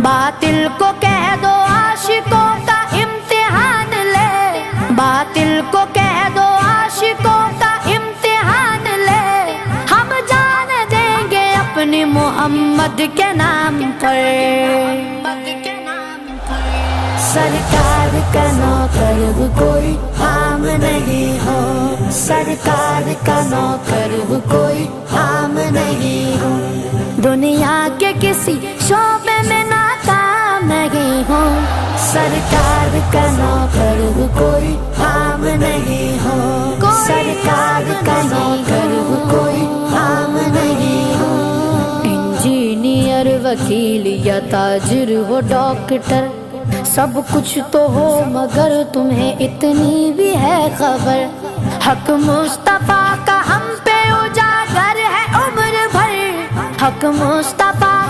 باطل کو کہہ دو عاشقوں کا امتحان لے، باطل کو کہہ دو عاشقوں کا امتحان لے، ہم جان دیں گے اپنی محمد کے نام پر۔ سرکار کا نوکر کوئی عام نہیں ہو، سرکار کا نوکر کوئی عام نہیں ہو، دنیا کے کسی شعبے میں ناکام نہیں ہو، سرکار کا نوکر کوئی عام نہیں ہو، سرکار کا نوکر کوئی عام نہیں ہو۔ انجینئر، وکیل یا تاجر ہو ڈاکٹر، سب کچھ تو ہو مگر تمہیں اتنی بھی ہے خبر، حق مصطفیٰ کا ہم پہ اجاگر ہے عمر بھر، حق مصطفیٰ